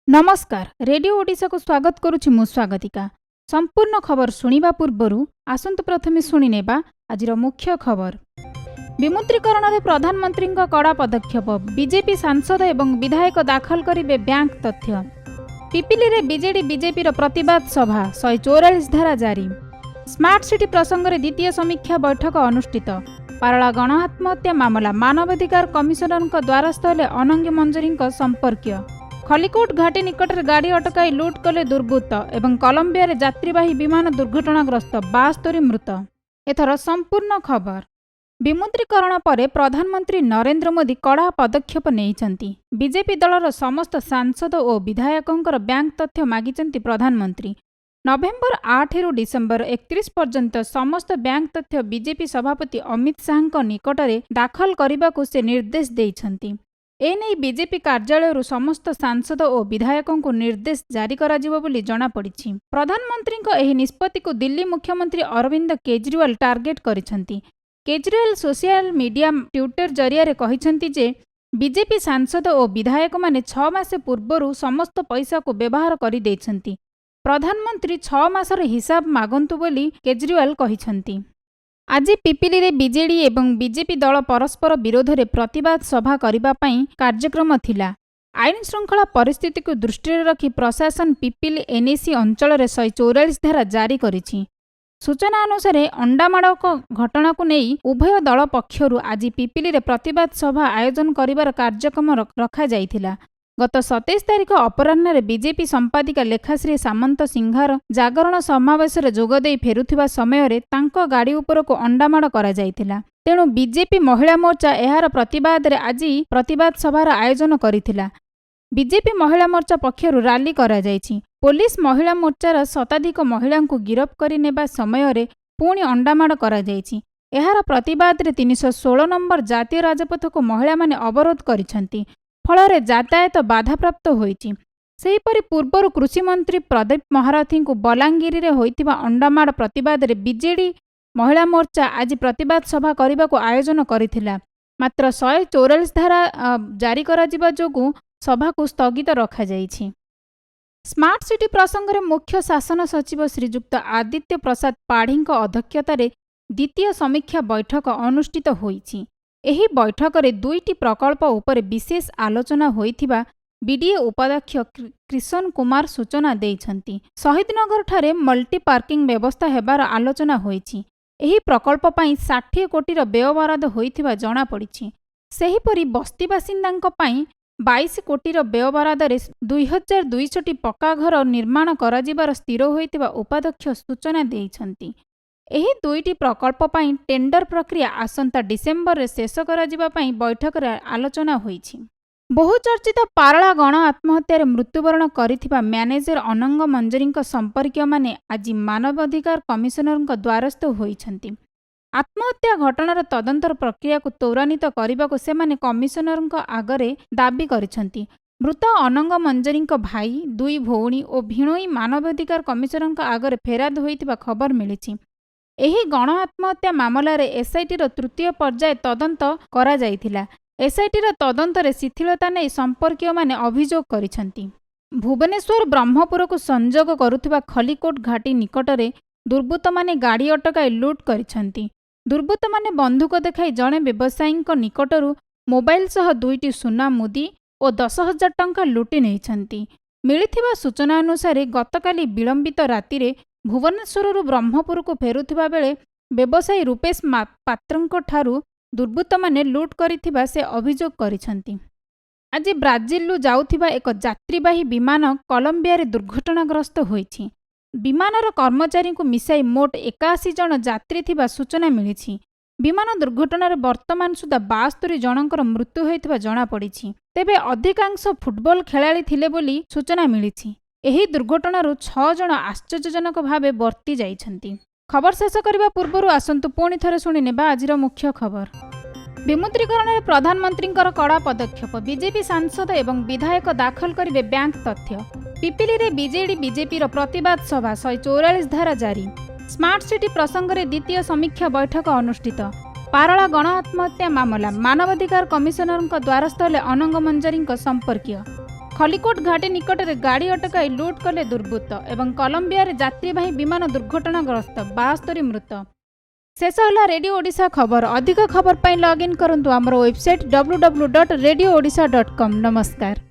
नमस्कार, रेडियो ओडिशा को स्वागत करुछि मु स्वागतिका। संपूर्ण खबर सुनिबा पूर्वरु आसंतु प्रथमे सुनिनेबा आजिर मुख्य खबर। विमुद्रीकरण रे प्रधानमंत्री कड़ा पदक्षेप, बीजेपी सांसद एवं विधायक दाखल करिवे बैंक तथ्य। पिपिली रे बीजेडी बीजेपी रो प्रतिवाद सभा, 144 धारा जारी। स्मार्ट सिटी प्रसंग रे द्वितीय समीक्षा बैठक अनुष्ठित। पारला गण आत्महत्या मामला, मानवाधिकार कमिशनर द्वारस्थ हेले अनंगी मंजरी संपर्कीय। खलिकोट घाटी निकट में गाड़ी अटकाई लुट कले दुर्बृत्त एवं कोलंबिया रे यात्रीवाही विमान दुर्घटनाग्रस्त, 72 मृत। एथर संपूर्ण खबर। विमुद्रीकरण पर प्रधानमंत्री नरेंद्र मोदी कड़ा पदक्षेप नेइचंती। बीजेपी दलर समस्त सांसद और विधायकंकर बैंक तथ्य मागिचंती प्रधानमंत्री। नवेम्बर 8 रु डिसेम्बर 31 पर्यंत समस्त बैंक तथ्य बीजेपी सभापति अमित शाह निकटरे दाखल करने से निर्देश देइछंती। एने बीजेपी कार्यालय समस्त सांसद और विधायकों को निर्देश जारी कराजिबो बोली जणा पड़िछि। प्रधानमंत्री एही निष्पत्ति को दिल्ली मुख्यमंत्री अरविंद केजरीवाल टार्गेट करिसंती। केजरीवाल सोशल मीडिया ट्विटर जरिया कहिसंती जे बीजेपी सांसद और विधायक माने 6 मास पूर्वरु समस्त पैसा को व्यवहार करि दैछंती। प्रधानमंत्री 6 मासर हिसाब मागंतु बोली केजरीवाल कहिसंती। आज पिपिली रे बीजेडी एवं बीजेपी दल परस्पर विरोध रे प्रतिवाद सभा करिबा पई कार्यक्रम थिला। आईन श्रृंखला परिस्थिति को दृष्टि रखी प्रशासन पिपिली एनएसी अंचल रे 144 धारा जारी करिछि। सूचना अनुसार अंडामाड़ घटना को नहीं उभय दल पक्षरु आज पिपिली रे प्रतिवाद सभा आयोजन करिबार कार्यक्रम रखा जाइथिला। गत 27 तारिख अपराह्न रे बीजेपी संपादिका लेखाश्री सामंत सिंहार जागरण समावेश रे जोगदेई फेरुथिबा समय रे तांको गाड़ी उपर को अंडामाड़ करा जाइथिला। तेणु बीजेपी महिला मोर्चा एहार प्रतिवाद रे आज प्रतिवाद सभार आयोजन करिथिला। बीजेपी महिला मोर्चा पक्षरु रैली करा जाइछि। पुलिस महिला मोर्चार शताधिक महिला को गिरफ करि नेबा समय रे पुणी अंडामाड़ करा जाइछि। एहार प्रतिवाद रे 316 नंबर जातीय राजपथ को महिला माने अवरोध करिसंती। फଳରେ यातायात बाधाप्राप्त होइछि। सेहीपरि पूर्वर कृषि मंत्री प्रदीप महारथी को बलांगीर रे होइतिबा अंडामाड़ प्रतिवाद रे बीजेडी महिला मोर्चा आज प्रतिवाद सभा करने को आयोजन करिथिला। मात्र 144 धारा जारी करा जिबा जोगु सभा को स्थगित रखा जाइछि। स्मार्ट सिटी प्रसंग रे मुख्य शासन सचिव श्रीजुक्त आदित्य प्रसाद पाढ़ी अध्यक्षतार द्वितीय समीक्षा बैठक अनुष्ठित होइछि। एही बैठक रे 2टी प्रकल्प उपर विशेष आलोचना होइथिबा बीडीए उपाध्यक्ष कृष्ण कुमार सूचना देइछंती। शहीदनगर ठारे मल्टी पार्किंग व्यवस्था हेबार आलोचना होइछि। एही प्रकल्प पई 60 कोटीर व्यय बराद होइथिबा जणा पड़िछि। सेहीपरि बस्ती बासिंदांक पई 22 कोटीर व्यय बराद रे 2200 पक्का घर निर्माण कराजिबार स्थिर होइथिबा उपाध्यक्ष सूचना देइछंती। एही 2टी प्रकल्प पई टेंडर प्रक्रिया आसंता डिसेम्बर रे शेष कराजिबा पई बैठक रे आलोचना होइछि। बहुचर्चित पारला गण आत्महत्या रे मृत्युवरण करिथिबा मैनेजर अनंग मंजरी संपर्कीय माने आज मानवाधिकार कमिशनर द्वारस्थ होइछंती। आत्महत्या घटनार तदंतर प्रक्रिया को त्वरान्वित करने से माने कमिशनर आगरे दाबी करिछंती। मृत अनंग मंजरी भाई, 2 भौणी और भिणोई मानवाधिकार कमिशनर आगरे फेराद होइथिबा खबर मिलिछि। एही गण आत्महत्या मामलार एसआईटी तृतीय पर्याय तदंत करा जाइथिला। एसआईटी तदंत रे शिथिलता नै संपर्कीय माने अभियोग करिछंती। भुवनेश्वर ब्रह्मपुर को संजोग करुथिबा खलिकोट घाटी निकटरे दुर्बृत्त माने गाड़ी अटकाई लुट करिछंती। दुर्बृत्त माने बंधुक देखाई जणे व्यवसायी निकटरू मोबाइल सह 2टी सुना मुदी और 10,000 टंका लुटि नेइछंती। मिलिथिबा सूचना अनुसार गतकाली विलंबित राति रे भुवनेश्वर ब्रह्मपुर को फेरुथिबा बेले व्यवसायी रूपेश पात्रंक ठारू दुर्बृत्त माने लुट करिथिबा से अभियोग करिछंती। आज ब्राजिल जाउथिबा एक यात्रीवाही विमान कोलंबिया रे दुर्घटनाग्रस्त होइछि। विमानर कर्मचारी को मिसाई मोट 81 जन यात्री थिबा सूचना मिलिछि। विमान दुर्घटना रे वर्तमान सुधा 72 जनकर मृत्यु होइथिबा जणा पड़िछि। तेबे अधिकांश फुटबॉल खेलाड़ी थिले बोली सूचना मिलिछि। एही दुर्घटनारू 6 जन आश्चर्यजनक भावे वर्ती जाइछंती। खबर शेष करबा पूर्वरु आसंतु पुणी थरे सुनि नेबा आजिर मुख्य खबर। विमुद्रीकरण में प्रधानमंत्री कड़ा पदक्षेप, बीजेपी सांसद एवं विधायक दाखल करिवे बैंक तथ्य। पिपिली रे बीजेडी बीजेपी प्रतिवाद सभा, 144 धारा जारी। स्मार्ट सिटी प्रसंग में द्वितीय समीक्षा बैठक अनुष्ठित। ପାରଳା ଗଣ ଆତ୍ମହତ୍ୟା ମାମଲା ମାନବାଧିକାର କମିଶନରଙ୍କ ଦ୍ୱାରସ୍ଥ ହେଲେ ଅନଙ୍ଗ ମଞ୍ଜରୀଙ୍କ ସମ୍ପର୍କୀୟ। ଖଲିକୋଟ ଘାଟି ନିକଟରେ ଗାଡ଼ି ଅଟକାଇ ଲୁଟ୍ କଲେ ଦୁର୍ବୃତ୍ତ ଏବଂ କଲମ୍ବିଆରେ ଯାତ୍ରୀବାହୀ ବିମାନ ଦୁର୍ଘଟଣାଗ୍ରସ୍ତ 72 ମୃତ। ଶେଷ ହେଲା ରେଡିଓ ଓଡ଼ିଶା ଖବର। ଅଧିକ ଖବର ପାଇଁ ଲଗ୍ଇନ୍ କରନ୍ତୁ ଆମର ୱେବସାଇଟ୍ www.radioodisha.com। ନମସ୍କାର।